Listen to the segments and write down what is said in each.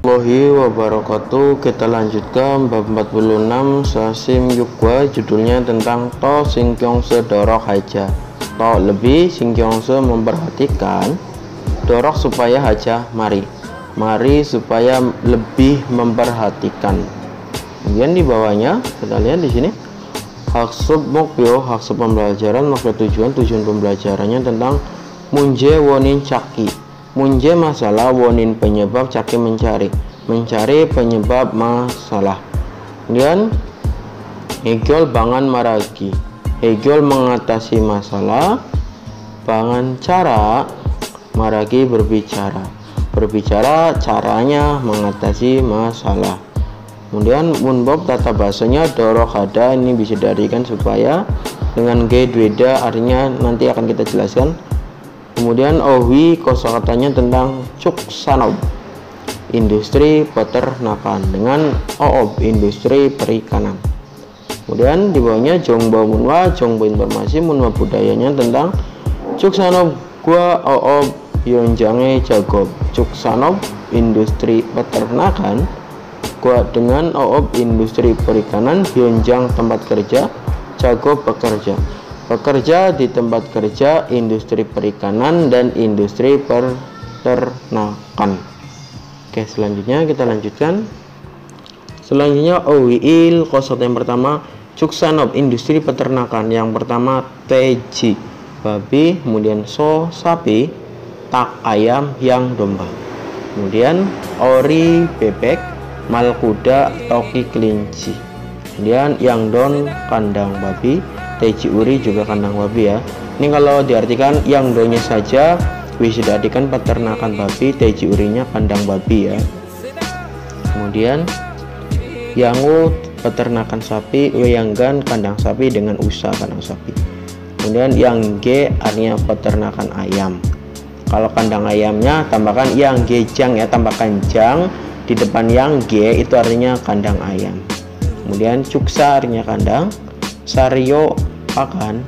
Warahmatullahi wabarakatuh. Kita lanjutkan bab 46 Sasim Yukwa, judulnya tentang To Singkyongse Dorok Haja. To lebih Singkyongse memperhatikan, dorok supaya haja mari supaya lebih memperhatikan. Kemudian di bawahnya kita lihat di sini haksub mokyo, haksub pembelajaran, maksud tujuan pembelajarannya tentang munje wonin caki. Munje masalah, wonin penyebab, caki mencari penyebab masalah. Kemudian Hegyol bangan maragi, Hegyol mengatasi masalah, bangan cara, maragi berbicara caranya mengatasi masalah. Kemudian munbob tata bahasanya dorok ada, ini bisa diartikan supaya, dengan g dweda artinya nanti akan kita jelaskan. Kemudian owi kosakatanya tentang cuksanob, industri peternakan, dengan oob, industri perikanan. Kemudian di bawahnya jongbo munwa, jongbo informasi, munwa budayanya tentang cuksanob gua oob yonjange jagob. Cuksanob industri peternakan, gua dengan oob industri perikanan, yonjang tempat kerja, jagob pekerja di tempat kerja, industri perikanan dan industri peternakan. Oke, selanjutnya kita lanjutkan. Selanjutnya owiil kosot yang pertama cuksanob industri peternakan, yang pertama teji babi, kemudian so sapi, tak ayam, yang domba. Kemudian ori bebek, mal kuda, toki kelinci. Kemudian yang don kandang babi, teji uri juga kandang babi ya. Ini kalau diartikan yang donya saja bisa diartikan peternakan babi, teji urinya kandang babi ya. Kemudian yangu peternakan sapi, weyanggan kandang sapi dengan usaha kandang sapi. Kemudian yang g artinya peternakan ayam. Kalau kandang ayamnya tambahkan yang gejang ya, tambahkan jang di depan yang g, itu artinya kandang ayam. Kemudian cuksa artinya kandang, sario pakan,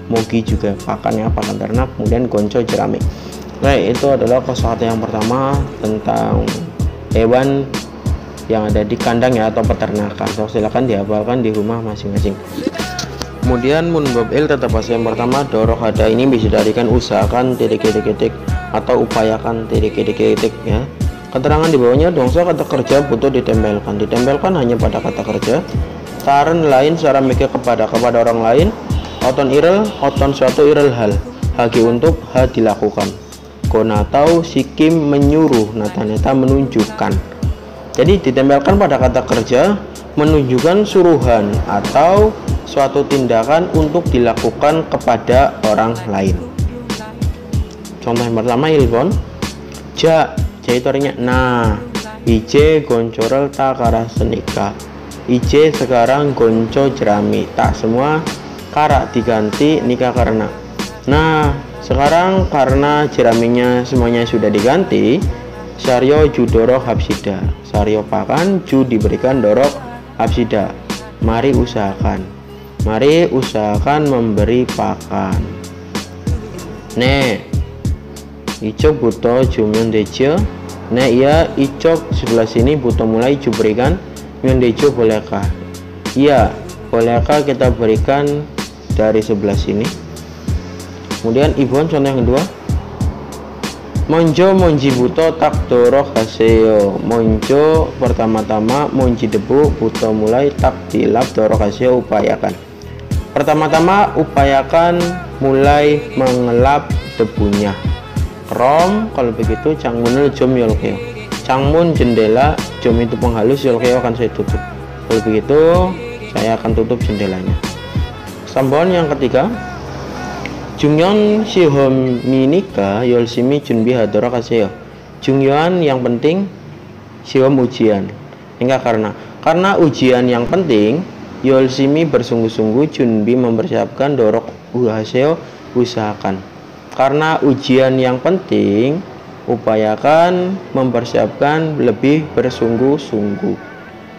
mogi juga pakan ya, pakan ternak. Kemudian gonco jerami. Baik, itu adalah kosakata yang pertama tentang hewan yang ada di kandang ya, atau peternakan. So, silakan dihafalkan di rumah masing-masing. Kemudian munbob il tata bahasa yang pertama dorok ada, ini bisa diartikan usahakan titik atau upayakan titik ya. Keterangan di bawahnya dongso kata kerja butuh ditempelkan hanya pada kata kerja. Saran lain secara mikir kepada orang lain. Oton irel, oton suatu irel hal, hagi untuk hal dilakukan. Konatau sikim menyuruh, nata menunjukkan. Jadi ditempelkan pada kata kerja menunjukkan suruhan atau suatu tindakan untuk dilakukan kepada orang lain. Contoh yang pertama ilbon ja itu artinya nah, ije goncorel takara senika, ije sekarang gonco jerami, tak semua kara diganti nikah karena. Nah, sekarang karena jeraminya semuanya sudah diganti, saryo judorok hapsida, saryo pakan ju diberikan dorok hapsida, mari usahakan memberi pakan. Ne icok buto jumyon dejo, nah iya icok sebelah sini buto mulai ju berikan, nyondejo bolehkah? Iya, bolehkah kita berikan dari sebelah sini. Kemudian ibon contoh yang kedua, monjo monji buto tak dorok haseo. Monjo pertama-tama, monji debu buto mulai, tak dilap dorok haseo upayakan. Pertama-tama upayakan mulai mengelap debunya. Rom kalau begitu cangmunul jom yolkeo, cangmun jendela, jom itu penghalus, yolkeo akan saya tutup. Kalau begitu saya akan tutup jendelanya. Sambon yang ketiga, jungyon sihom minika yolsimi junbi hadora kaseo. Jungyon yang penting, sihom ujian. Enggak, karena ujian yang penting, yolsimi bersungguh-sungguh, junbi mempersiapkan, dorok uhaseo usahakan. Karena ujian yang penting, upayakan mempersiapkan lebih bersungguh-sungguh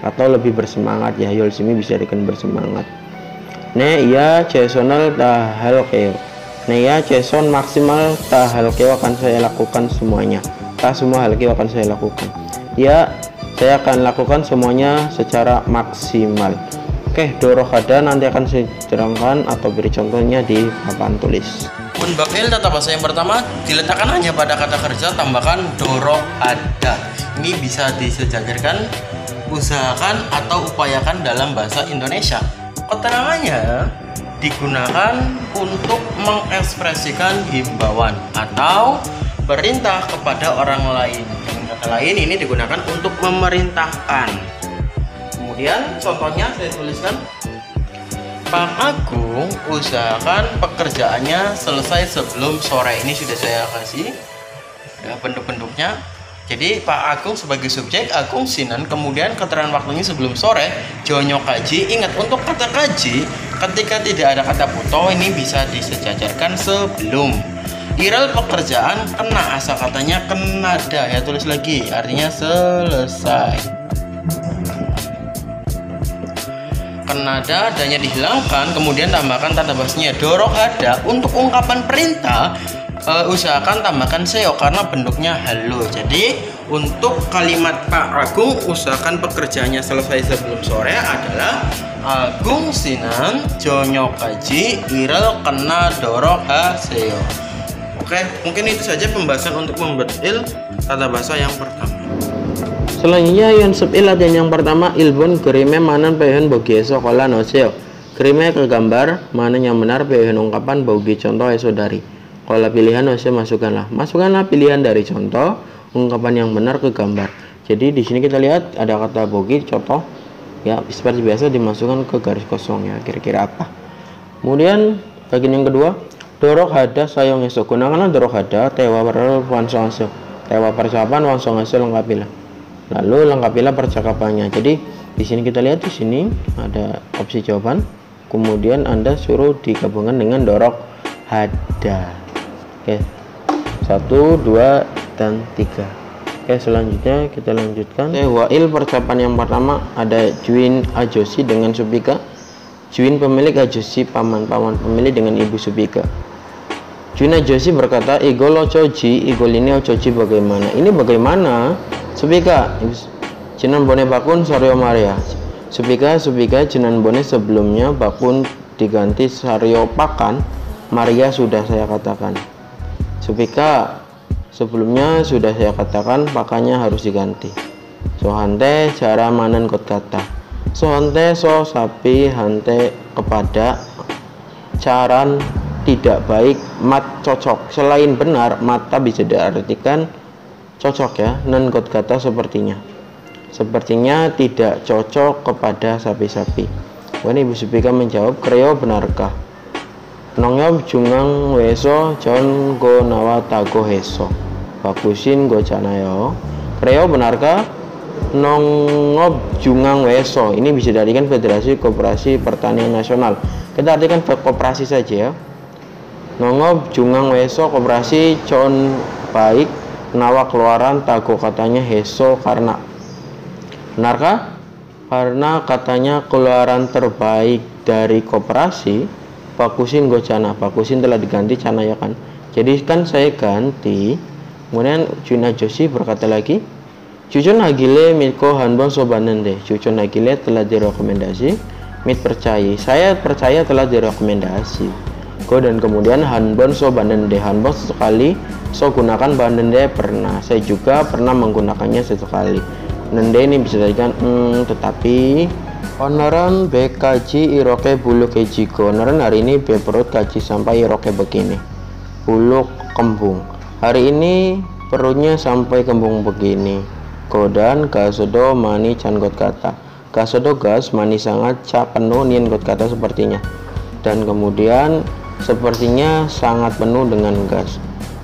atau lebih bersemangat ya. Yolsimi bisa dikatakan bersemangat. Ne iya Jasonal tahal keo, Nea Jason maksimal tak hal keo akan saya lakukan semuanya. Tak semua hal keo akan saya lakukan. ya saya akan lakukan semuanya secara maksimal. Oke, dorohada nanti akan saya terangkan atau beri contohnya di papan tulis. Bab il tata bahasa yang pertama diletakkan hanya pada kata kerja, tambahkan dorohada. Ini bisa disejajarkan, usahakan atau upayakan dalam bahasa Indonesia. Keterangannya digunakan untuk mengekspresikan himbauan atau perintah kepada orang lain. Dengan kata lain, ini digunakan untuk memerintahkan. Kemudian contohnya saya tuliskan, Pak Agung usahakan pekerjaannya selesai sebelum sore. Ini sudah saya kasih ya bentuk-bentuknya. Jadi Pak Agung sebagai subjek, Agung sinan, kemudian keterangan waktunya sebelum sore, jonyo kaji. Ingat, untuk kata kaji ketika tidak ada kata buto ini bisa disejajarkan sebelum. Iral pekerjaan kena, asal katanya kenada, ya tulis lagi artinya selesai. Kenada adanya dihilangkan, kemudian tambahkan tanda bahasanya dorohada. Untuk ungkapan perintah usahakan tambahkan seo karena bentuknya halo. Jadi untuk kalimat Pak Agung usahakan pekerjaannya selesai sebelum sore adalah Agung sinan jonyo kaji iral kena doroha seo. Oke, mungkin itu saja pembahasan untuk membedil tata bahasa yang pertama. Selanjutnya yon subil latihan yang pertama, ilbun kerime manan pehen bogi eso kola noseo. Kerime ke gambar mana yang benar pehen ungkapan bogi contoh eso dari. Kola pilihan noseo masukkanlah pilihan dari contoh ungkapan yang benar ke gambar. Jadi di sini kita lihat ada kata bogi contoh ya, seperti biasa dimasukkan ke garis kosong ya, kira-kira apa. Kemudian bagian yang kedua, dorohada sayong eso. Gunakanlah dorohada tewa wansong tewa percakapan wansong eso lengkapilah. Lalu lengkapilah percakapannya. Jadi di sini kita lihat, di sini ada opsi jawaban. Kemudian Anda suruh digabungkan dengan dorok hada. Oke. 1, 2, dan 3. Oke, selanjutnya kita lanjutkan. Wail percakapan yang pertama ada Juin Ajosi dengan Supika. Juin pemilik, Ajosi paman pemilik dengan Ibu Supika. Juin Ajosi berkata, Igol ocoji, igol ini ocoji bagaimana? Ini bagaimana? Supika, jinan bone bakun saryo Maria. Supika jinan bone sebelumnya bakun diganti saryo pakan. Maria sudah saya katakan. Supika, sebelumnya sudah saya katakan pakannya harus diganti. Sohante cara manen kot kata. Sohante so sapi hante kepada caran tidak baik mat cocok. Selain benar mata bisa diartikan cocok ya, non kot kata sepertinya tidak cocok kepada sapi-sapi. Wani Ibu Supika menjawab, kreo benarkah? Nongyob jungang weso jon go nawa tago heso bagusin go canayo. Kreo benarkah? Nongob jungang weso ini bisa diartikan Federasi Koperasi Pertanian Nasional. Kita artikan koperasi saja ya. Nongob jungang weso koperasi jon baik nawa keluaran tago katanya heso karena. Benarkah? Karena katanya keluaran terbaik dari koperasi bagusin gocana. Bagusin telah diganti cana ya kan. Jadi kan saya ganti. Kemudian Juna Joshi berkata lagi, Cucun Hagile Mitko Hanbon Sobanende. Cucun Hagile telah direkomendasi. Mit percaya. Saya percaya telah direkomendasi. Dan kemudian Hanbon Sobanende. Hanbon sekali. So gunakan bahan dende pernah. Saya juga pernah menggunakannya sesekali. Dende ini bisa dijadikan tetapi oneran bekaji iroke bulu kejiko. Oneran hari ini perut kaji sampai iroke begini. Bulu kembung. Hari ini perutnya sampai kembung begini. Kodan gasodo mani can got kata. Gasodo gas mani sangat cap penuh nien got kata sepertinya. Dan kemudian sepertinya sangat penuh dengan gas.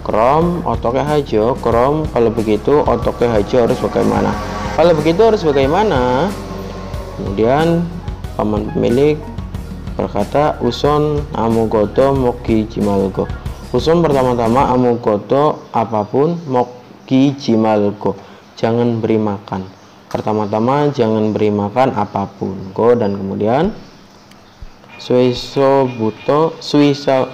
Krom otoke hajo. Krom kalau begitu otoke hajo harus bagaimana? Kalau begitu harus bagaimana? Kemudian paman pemilik berkata, uson amugoto moki jimalgo. Uson pertama-tama amugoto apapun moki jimalgo. Jangan beri makan. Pertama-tama jangan beri makan apapun. Go dan kemudian suiso buto suisa.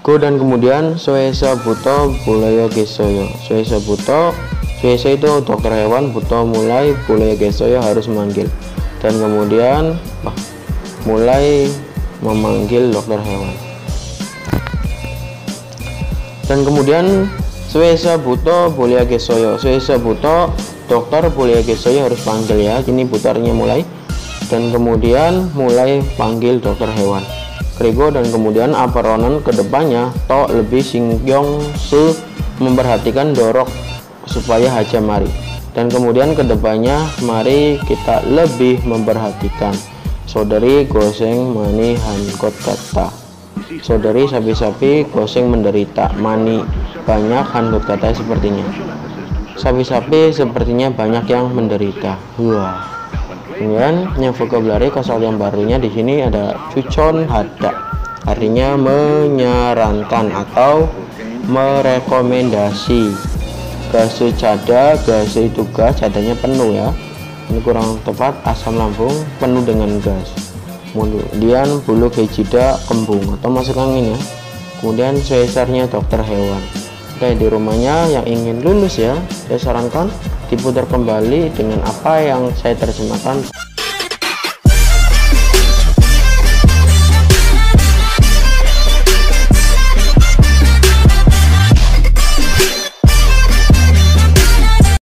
Go dan kemudian soesa buto bulayo gesoyo. Soesa buto Suese itu dokter hewan buto mulai boleh gesoyo harus memanggil, dan kemudian mulai memanggil dokter hewan. Dan kemudian Suesa buto boleh gesoyo, Suesa buto dokter boleh gesoyo harus panggil ya. Ini butarnya mulai, dan kemudian mulai panggil dokter hewan. Krigo dan kemudian aparonan kedepannya to lebih singyong se memperhatikan dorok supaya haja mari, dan kemudian kedepannya mari kita lebih memperhatikan. Saudari goseng mani hankot kata, saudari sapi-sapi goseng menderita, mani banyak hankot kata sepertinya. Sapi-sapi sepertinya banyak yang menderita. Wah. Kemudian yang vocabulary kosal yang barunya di sini ada cucon hada, artinya menyarankan atau merekomendasi. Gasu cada, gasu itu gas, cadanya penuh ya. Ini kurang tepat, asam lambung penuh dengan gas. Kemudian bulu hejida kembung atau masuk angin ya. Kemudian sesarnya dokter hewan. Oke, di rumahnya yang ingin lulus ya, saya sarankan diputar kembali dengan apa yang saya terjemahkan.